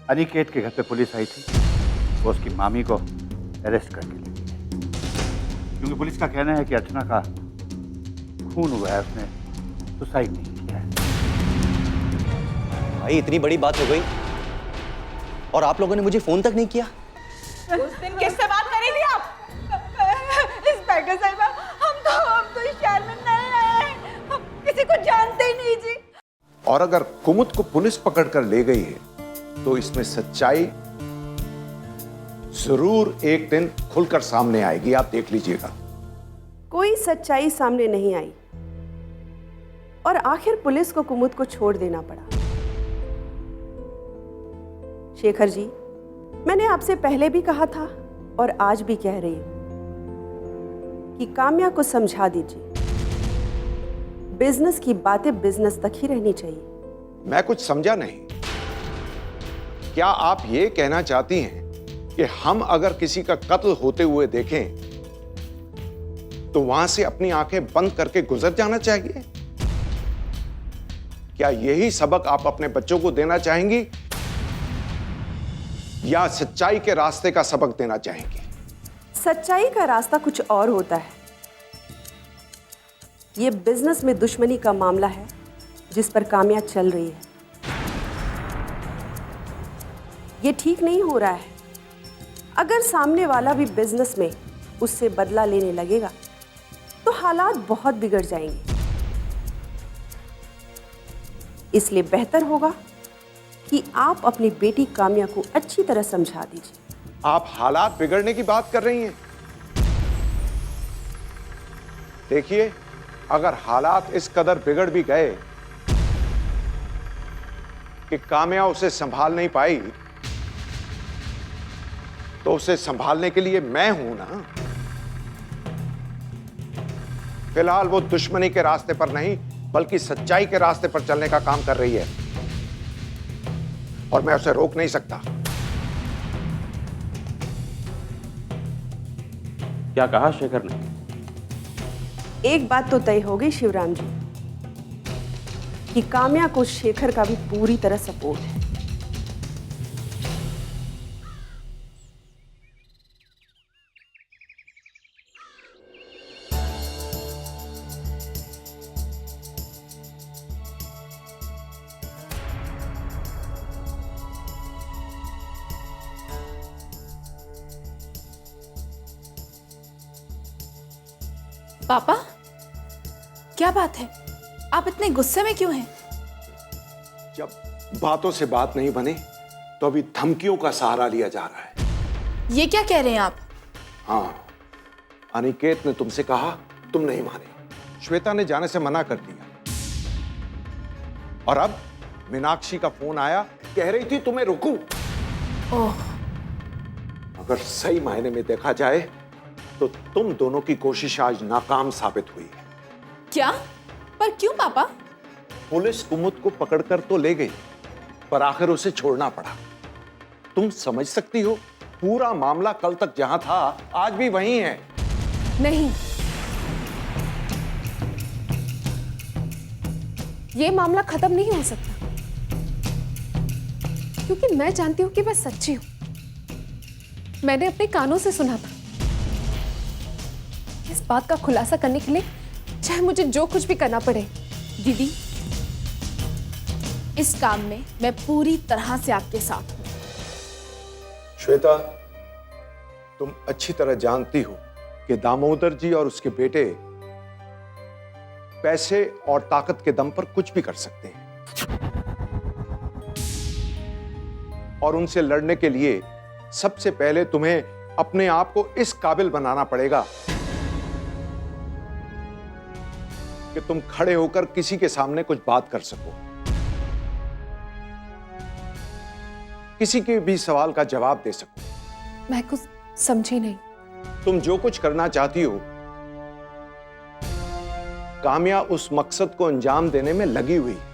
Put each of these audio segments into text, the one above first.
अनिकेत के घर पे पुलिस आई थी, वो उसकी मामी को अरेस्ट करके ले गई है, क्योंकि पुलिस का कहना है कि अर्चना का खून हुआ है, उसने सुसाइड नहीं किया है। भाई इतनी बड़ी बात हो गई और आप लोगों ने मुझे फोन तक नहीं किया। उस दिन किससे बात करी थी आप? इंस्पेक्टर साहिबा, हम तो इस शहर में नए हैं, हम किसी को जानते ही नहीं जी। और अगर कुमुद को पुलिस पकड़ कर ले गई है तो इसमें सच्चाई जरूर एक दिन खुलकर सामने आएगी, आप देख लीजिएगा। कोई सच्चाई सामने नहीं आई और आखिर पुलिस को कुमुद को छोड़ देना पड़ा। शेखर जी, मैंने आपसे पहले भी कहा था और आज भी कह रही हूं कि काम्या को समझा दीजिए, बिजनेस की बातें बिजनेस तक ही रहनी चाहिए। मैं कुछ समझा नहीं। क्या आप ये कहना चाहती हैं कि हम अगर किसी का कत्ल होते हुए देखें तो वहां से अपनी आंखें बंद करके गुजर जाना चाहिए? क्या यही सबक आप अपने बच्चों को देना चाहेंगी या सच्चाई के रास्ते का सबक देना चाहेंगी? सच्चाई का रास्ता कुछ और होता है। यह बिजनेस में दुश्मनी का मामला है जिस पर काम्या चल रही है। यह ठीक नहीं हो रहा है। अगर सामने वाला भी बिजनेस में उससे बदला लेने लगेगा तो हालात बहुत बिगड़ जाएंगे। इसलिए बेहतर होगा कि आप अपनी बेटी काम्या को अच्छी तरह समझा दीजिए। आप हालात बिगड़ने की बात कर रही हैं? देखिए, अगर हालात इस कदर बिगड़ भी गए कि काम्या उसे संभाल नहीं पाई तो उसे संभालने के लिए मैं हूं ना। फिलहाल वो दुश्मनी के रास्ते पर नहीं बल्कि सच्चाई के रास्ते पर चलने का काम कर रही है और मैं उसे रोक नहीं सकता। क्या कहा शेखर ने? एक बात तो तय हो गई शिवराम जी कि काम्या को शेखर का भी पूरी तरह सपोर्ट है। पापा, क्या बात है? आप इतने गुस्से में क्यों हैं? जब बातों से बात नहीं बनी तो अभी धमकियों का सहारा लिया जा रहा है। ये क्या कह रहे हैं आप? हाँ, अनिकेत ने तुमसे कहा, तुम नहीं माने। श्वेता ने जाने से मना कर दिया और अब मीनाक्षी का फोन आया, कह रही थी तुम्हें रोकूं। ओह, अगर सही मायने में देखा जाए तो तुम दोनों की कोशिश आज नाकाम साबित हुई है। क्या? पर क्यों पापा? पुलिस कुमुद को पकड़कर तो ले गई पर आखिर उसे छोड़ना पड़ा। तुम समझ सकती हो, पूरा मामला कल तक जहां था आज भी वहीं है। नहीं, ये मामला खत्म नहीं हो सकता क्योंकि मैं जानती हूं कि मैं सच्ची हूं। मैंने अपने कानों से सुना था। इस बात का खुलासा करने के लिए चाहे मुझे जो कुछ भी करना पड़े। दीदी, इस काम में मैं पूरी तरह से आपके साथ हूं। श्वेता, तुम अच्छी तरह जानती हो कि दामोदर जी और उसके बेटे पैसे और ताकत के दम पर कुछ भी कर सकते हैं और उनसे लड़ने के लिए सबसे पहले तुम्हें अपने आप को इस काबिल बनाना पड़ेगा कि तुम खड़े होकर किसी के सामने कुछ बात कर सको, किसी के भी सवाल का जवाब दे सको। मैं कुछ समझी नहीं। तुम जो कुछ करना चाहती हो, काम्या उस मकसद को अंजाम देने में लगी हुई है।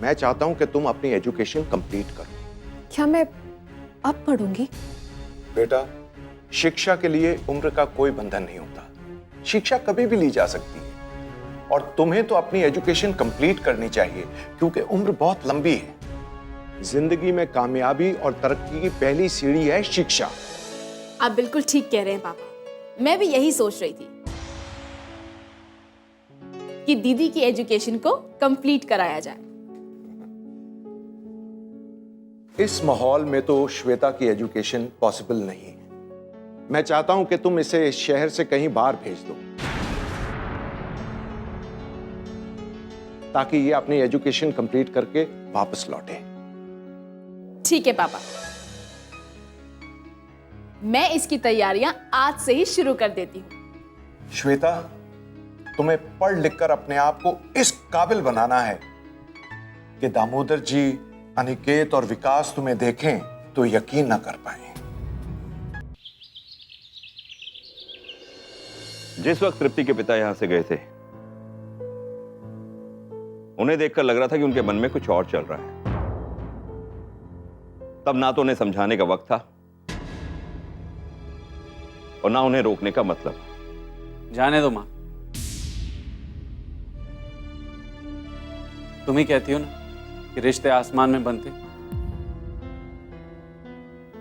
मैं चाहता हूं कि तुम अपनी एजुकेशन कंप्लीट करो। क्या मैं अब पढ़ूंगी? बेटा, शिक्षा के लिए उम्र का कोई बंधन नहीं होता। शिक्षा कभी भी ली जा सकती है और तुम्हें तो अपनी एजुकेशन कंप्लीट करनी चाहिए क्योंकि उम्र बहुत लंबी है। जिंदगी में कामयाबी और तरक्की की पहली सीढ़ी है शिक्षा। आप बिल्कुल ठीक कह रहे हैं पापा। मैं भी यही सोच रही थी कि दीदी की एजुकेशन को कंप्लीट कराया जाए। इस माहौल में तो श्वेता की एजुकेशन पॉसिबल नहीं है। मैं चाहता हूं कि तुम इसे इस शहर से कहीं बाहर भेज दो, ताकि ये अपनी एजुकेशन कंप्लीट करके वापस लौटे। ठीक है पापा, मैं इसकी तैयारियां आज से ही शुरू कर देती हूँ। श्वेता, तुम्हें पढ़ लिखकर अपने आप को इस काबिल बनाना है कि दामोदर जी, अनिकेत और विकास तुम्हें देखें तो यकीन न कर पाए। जिस वक्त तृप्ति के पिता यहां से गए थे, उन्हें देखकर लग रहा था कि उनके मन में कुछ और चल रहा है। तब ना तो उन्हें समझाने का वक्त था और ना उन्हें रोकने का मतलब। जाने दो मां, तुम ही कहती हो ना कि रिश्ते आसमान में बनते।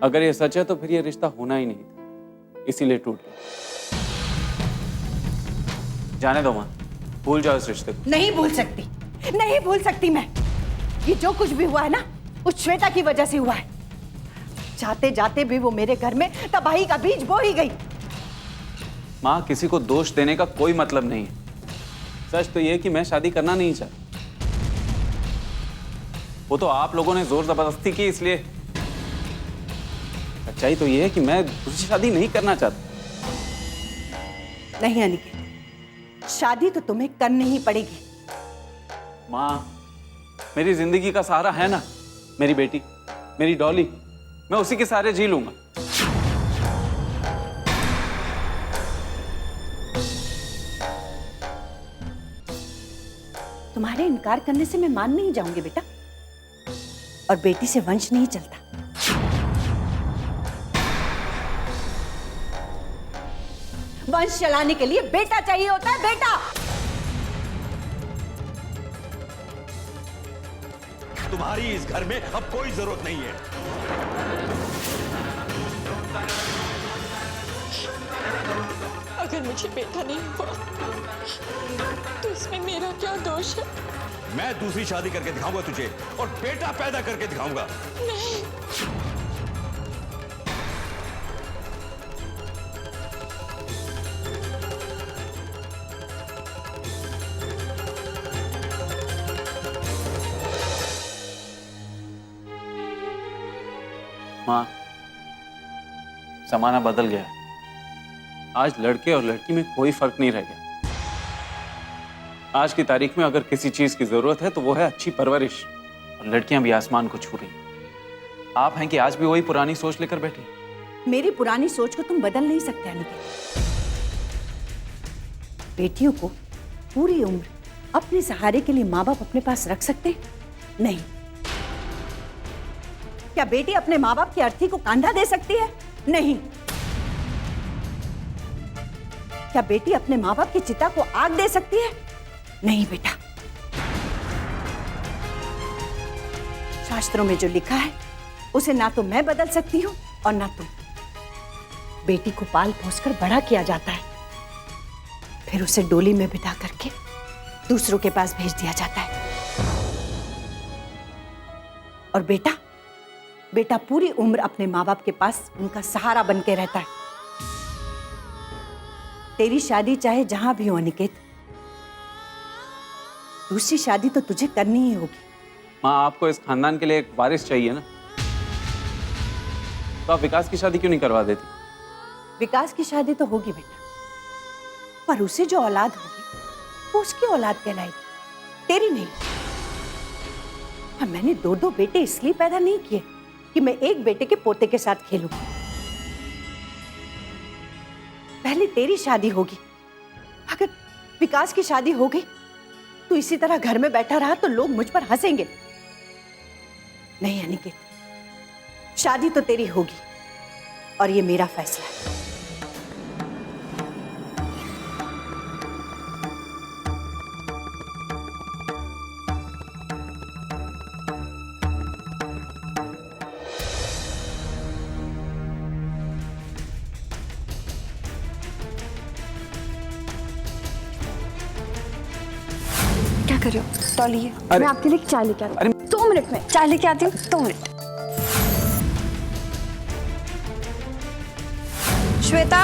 अगर ये सच है तो फिर ये रिश्ता होना ही नहीं था, इसीलिए टूट गया। जाने दो मां, भूल जाओ इस रिश्ते को। नहीं भूल सकती, नहीं भूल सकती मैं। ये जो कुछ भी हुआ है ना, उस श्वेता की वजह से हुआ है। जाते जाते भी वो मेरे घर में तबाही का बीज बो ही गई। मां, किसी को दोष देने का कोई मतलब नहीं है। सच तो ये है कि मैं शादी करना नहीं चाहता। वो तो आप लोगों ने जोर जबरदस्ती की, इसलिए। सच्चाई तो ये है कि मैं दूसरी शादी नहीं करना चाहता। नहीं अनिकेत, शादी तो तुम्हें करनी ही पड़ेगी। मां, मेरी जिंदगी का सहारा है ना मेरी बेटी, मेरी डॉली। मैं उसी के सहारे जी लूंगा। तुम्हारे इनकार करने से मैं मान नहीं जाऊंगी बेटा, और बेटी से वंश नहीं चलता। वंश चलाने के लिए बेटा चाहिए होता है, बेटा। तुम्हारी इस घर में अब कोई जरूरत नहीं है। अगर मुझे बेटा नहीं हुआ तो इसमें मेरा क्या दोष है? मैं दूसरी शादी करके दिखाऊंगा तुझे, और बेटा पैदा करके दिखाऊंगा। नहीं, मां, जमाना बदल गया। आज लड़के और लड़की में कोई फर्क नहीं रह गया। आज की तारीख में अगर किसी चीज की जरूरत है तो वो है अच्छी परवरिश, और लड़कियां भी आसमान को छू रही। आप हैं कि आज भी वही पुरानी सोच लेकर बैठे। मेरी पुरानी सोच को तुम बदल नहीं सकते अनिकेत। बेटियों को पूरी उम्र अपने सहारे के लिए माँ बाप अपने पास रख सकते हैं? नहीं। क्या बेटी अपने माँ बाप की अर्थी को कांधा दे सकती है? नहीं। क्या बेटी अपने माँ बाप की चिता को आग दे सकती है? नहीं बेटा। शास्त्रों में जो लिखा है उसे ना तो मैं बदल सकती हूं और ना तुम। बेटी को पाल पोसकर बड़ा किया जाता है, फिर उसे डोली में बिठा करके दूसरों के पास भेज दिया जाता है। और बेटा पूरी उम्र अपने माँ बाप के पास उनका सहारा बन के रहता है। तेरी शादी चाहे जहां भी हो अनिकेत, दूसरी शादी तो तुझे करनी ही होगी। माँ, आपको इस खानदान के लिए एक वारिस चाहिए ना, तो आप विकास की शादी क्यों नहीं करवा देती? विकास की शादी तो होगी बेटा, पर उसे जो औलाद होगी वो उसकी औलाद कहलाएगी, तेरी नहीं। और मैंने दो बेटे इसलिए पैदा नहीं किए कि मैं एक बेटे के पोते के साथ खेलूं। पहले तेरी शादी होगी। अगर विकास की शादी हो गई तो इसी तरह घर में बैठा रहा तो लोग मुझ पर हंसेंगे। नहीं अनिकेत, शादी तो तेरी होगी, और ये मेरा फैसला है। क्या कर रहे हो? तौलिए, मैं आपके लिए चाय लेके आती हूँ। 2 मिनट में चाय लेके आती हूँ, 2 मिनट। श्वेता,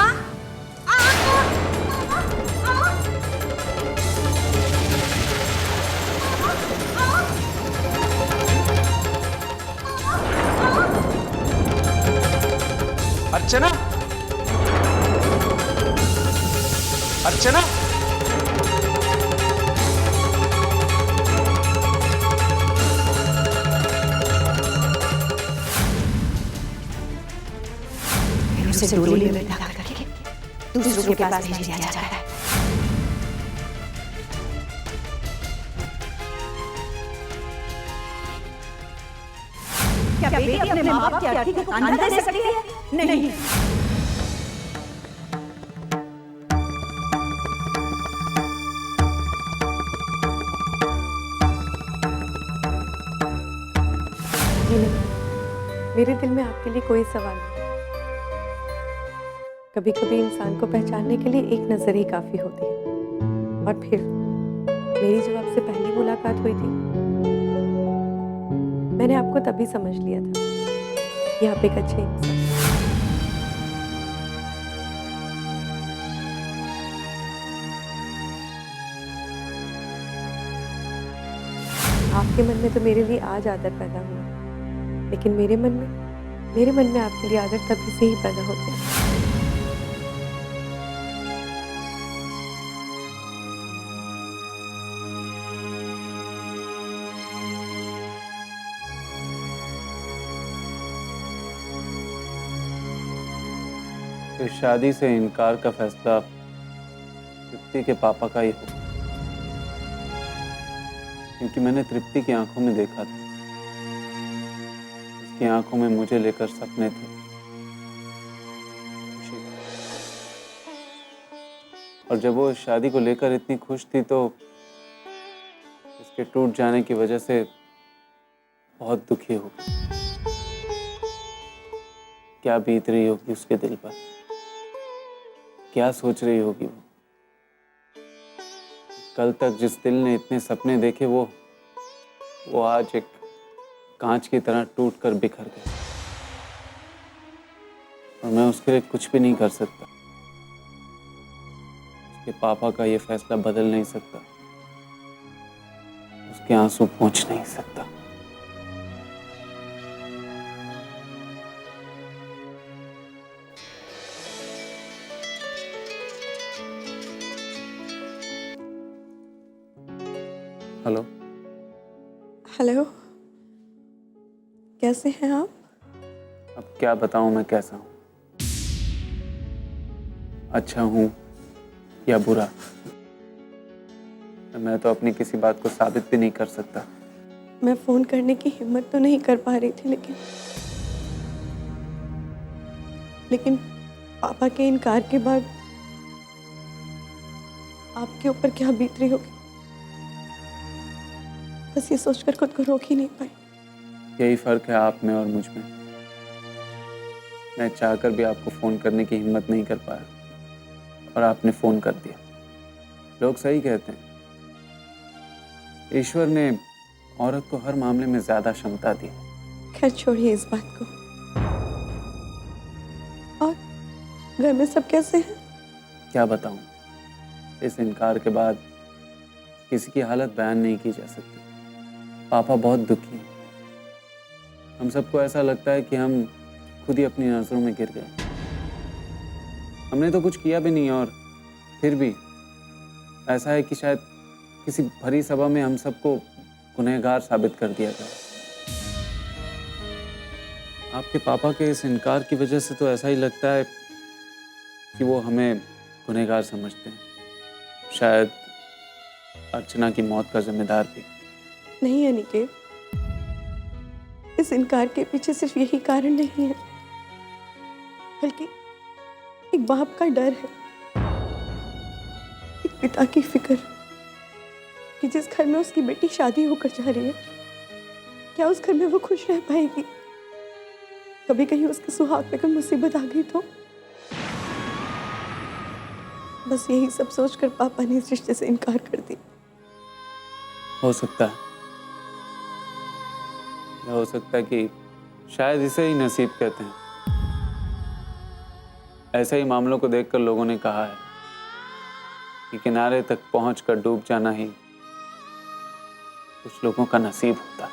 अर्चना, अर्चना, फिर उसे डोली में बैठा करके दूसरों के पास भेज दिया जा रहा है। क्या बेटी अपने माँ बाप की अर्थी को कांधा दे सकती है? नहीं। जी नहीं, मेरे दिल में आपके लिए कोई सवाल नहीं। कभी कभी इंसान को पहचानने के लिए एक नजर ही काफी होती है। और फिर मेरी जब आपसे पहली मुलाकात हुई थी, मैंने आपको तभी समझ लिया था कि आप एक अच्छे इंसान हैं। आपके मन में तो मेरे लिए आज आदर पैदा हुआ, लेकिन मेरे मन में आपके लिए आदर तभी से ही पैदा होते हैं। इस शादी से इनकार का फैसला तृप्ति के पापा का ही होगा, क्योंकि मैंने तृप्ति की आंखों में देखा था। उसकी आंखों में मुझे लेकर सपने थे, खुशी थी। और जब वो इस शादी को लेकर इतनी खुश थी तो इसके टूट जाने की वजह से बहुत दुखी हो गई। क्या बीत रही होगी उसके दिल पर, क्या सोच रही होगी वो। कल तक जिस दिल ने इतने सपने देखे वो आज एक कांच की तरह टूट कर बिखर गया। और मैं उसके लिए कुछ भी नहीं कर सकता। उसके पापा का ये फैसला बदल नहीं सकता, उसके आंसू पोंछ नहीं सकता। हेलो। हेलो, कैसे हैं आप? अब क्या बताऊं मैं कैसा हूं, अच्छा हूं या बुरा। मैं तो अपनी किसी बात को साबित भी नहीं कर सकता। मैं फोन करने की हिम्मत तो नहीं कर पा रही थी, लेकिन पापा के इनकार के बाद आपके ऊपर क्या बीत रही होगी, बस ये सोचकर खुद को रोक ही नहीं पाई। यही फर्क है आप में और मुझ में। मैं चाहकर भी आपको फोन करने की हिम्मत नहीं कर पाया और आपने फोन कर दिया। लोग सही कहते हैं, ईश्वर ने औरत को हर मामले में ज्यादा क्षमता दी। खैर छोड़िए इस बात को। और घर में सब कैसे हैं? क्या बताऊं, इस इनकार के बाद किसी की हालत बयान नहीं की जा सकती। पापा बहुत दुखी हैं। हम सबको ऐसा लगता है कि हम खुद ही अपनी नजरों में गिर गए। हमने तो कुछ किया भी नहीं और फिर भी ऐसा है कि शायद किसी भरी सभा में हम सबको गुनहगार साबित कर दिया गया। आपके पापा के इस इनकार की वजह से तो ऐसा ही लगता है कि वो हमें गुनहगार समझते हैं, शायद अर्चना की मौत का जिम्मेदार भी। नहीं अनिकेत, इस इनकार के पीछे सिर्फ यही कारण नहीं है, बल्कि एक बाप का डर है, एक पिता की फिक्र कि जिस घर में उसकी बेटी शादी होकर जा रही है, क्या उस घर में वो खुश रह पाएगी? कभी कहीं उसके सुहाग पे कोई मुसीबत आ गई तो? बस यही सब सोचकर पापा ने इस रिश्ते से इनकार कर दिया। हो सकता है, या हो सकता है कि शायद इसे ही नसीब कहते हैं। ऐसे ही मामलों को देखकर लोगों ने कहा है कि किनारे तक पहुंचकर डूब जाना ही कुछ लोगों का नसीब होता है।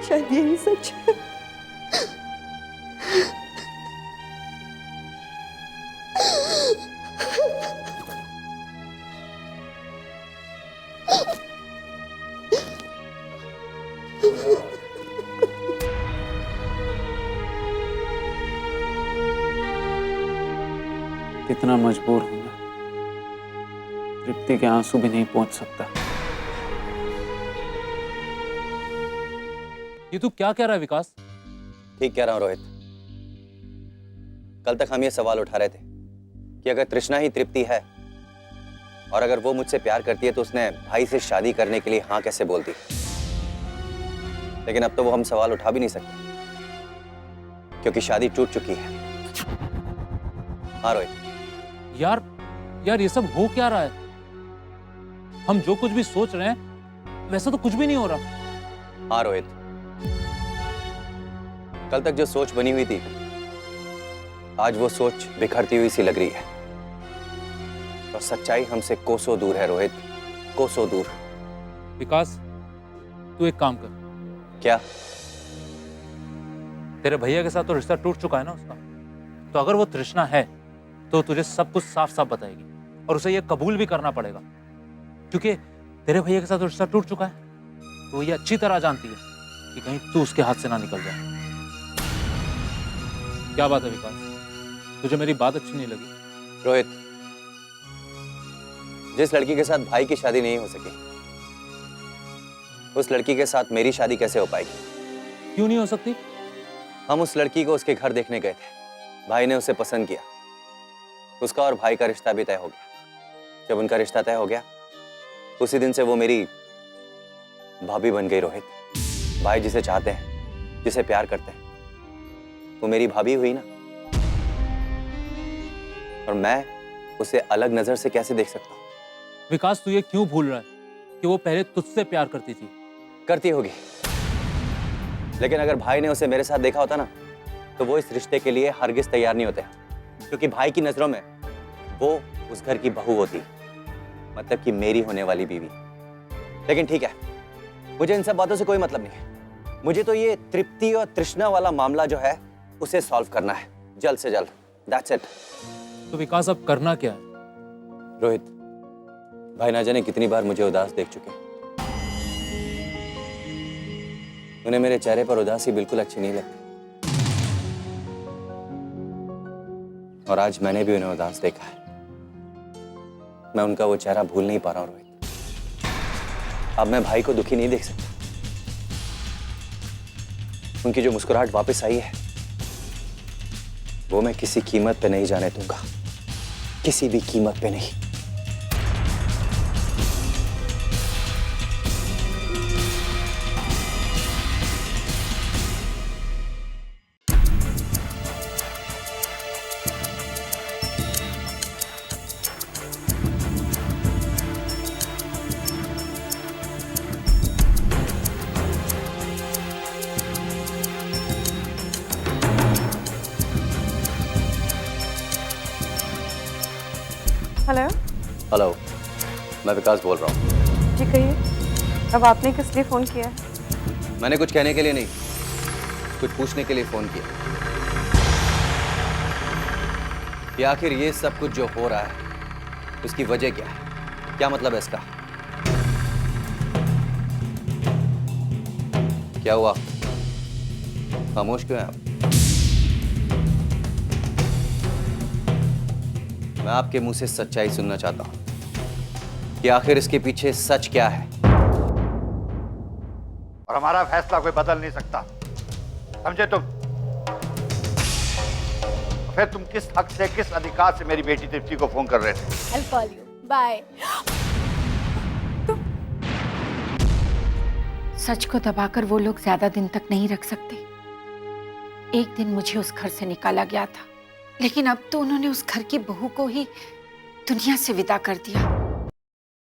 शायद यही सच है। कितना मजबूर हूं मैं, तृप्ति के आंसू भी नहीं पहुंच सकता। ये तू क्या कह रहा है विकास? ठीक कह रहा हूं रोहित। कल तक हम ये सवाल उठा रहे थे कि अगर तृष्णा ही तृप्ति है और अगर वो मुझसे प्यार करती है तो उसने भाई से शादी करने के लिए हाँ कैसे बोल दी। लेकिन अब तो वो हम सवाल उठा भी नहीं सकते क्योंकि शादी टूट चुकी है। हाँ रोहित। यार ये सब हो क्या रहा है? हम जो कुछ भी सोच रहे हैं वैसा तो कुछ भी नहीं हो रहा। हाँ रोहित, कल तक जो सोच बनी हुई थी आज वो सोच बिखरती हुई सी लग रही है और सच्चाई हमसे कोसों दूर है रोहित, कोसों दूर। विकास, तू एक काम कर। क्या? तेरे भैया के साथ तो रिश्ता टूट चुका है ना उसका, तो अगर वो तृष्णा है तो तुझे सब कुछ साफ साफ बताएगी और उसे ये कबूल भी करना पड़ेगा क्योंकि तेरे भैया के साथ तो रिश्ता टूट चुका है। तो ये अच्छी तरह जानती है कि कहीं तू उसके हाथ से ना निकल जाए। क्या बात है विकास, तुझे मेरी बात अच्छी नहीं लगी? रोहित, जिस लड़की के साथ भाई की शादी नहीं हो सकी उस लड़की के साथ मेरी शादी कैसे हो पाएगी? क्यों नहीं हो सकती? हम उस लड़की को उसके घर देखने गए थे, भाई ने उसे पसंद किया, उसका और भाई का रिश्ता भी तय हो गया। जब उनका रिश्ता तय हो गया उसी दिन से वो मेरी भाभी बन गई रोहित। भाई जिसे चाहते हैं, जिसे प्यार करते हैं, वो मेरी भाभी हुई ना। और मैं उसे अलग नजर से कैसे देख सकता हूं? विकास, तू ये क्यों भूल रहा है कि वो पहले तुझसे प्यार करती थी? करती होगी, लेकिन अगर भाई ने उसे मेरे साथ देखा होता ना तो वो इस रिश्ते के लिए हरगिज तैयार नहीं होते, क्योंकि भाई की नजरों में वो उस घर की बहू होती, मतलब कि मेरी होने वाली बीवी। लेकिन ठीक है, मुझे इन सब बातों से कोई मतलब नहीं है। मुझे तो ये तृप्ति और तृष्णा वाला मामला जो है उसे सॉल्व करना है जल्द से जल्द। That's it. तो विकास, अब करना क्या है? रोहित, भाई ना जाने कितनी बार मुझे उदास देख चुके हैं। उन्हें मेरे चेहरे पर उदासी बिल्कुल अच्छी नहीं लगती और आज मैंने भी उन्हें उदास देखा है। मैं उनका वो चेहरा भूल नहीं पा रहा हूं रोहित। अब मैं भाई को दुखी नहीं देख सकता। उनकी जो मुस्कुराहट वापस आई है वो मैं किसी कीमत पे नहीं जाने दूंगा, किसी भी कीमत पे नहीं। हेलो। हेलो, मैं विकास बोल रहा हूँ। जी कहिए, अब आपने किस लिए फोन किया है? मैंने कुछ कहने के लिए नहीं, कुछ पूछने के लिए फोन किया कि आखिर ये सब कुछ जो हो रहा है उसकी वजह क्या है? क्या मतलब है इसका? क्या हुआ? खामोश क्यों हैं आप? मैं आपके मुंह से सच्चाई सुनना चाहता हूं कि आखिर इसके पीछे सच क्या है। और हमारा फैसला कोई बदल नहीं सकता, समझे तुम? फिर तुम किस हक से, किस अधिकार से मेरी बेटी तृप्ति को फोन कर रहे थे? I'll call you. Bye. सच को दबाकर वो लोग ज्यादा दिन तक नहीं रख सकते। एक दिन मुझे उस घर से निकाला गया था, लेकिन अब तो उन्होंने उस घर की बहू को ही दुनिया से विदा कर दिया।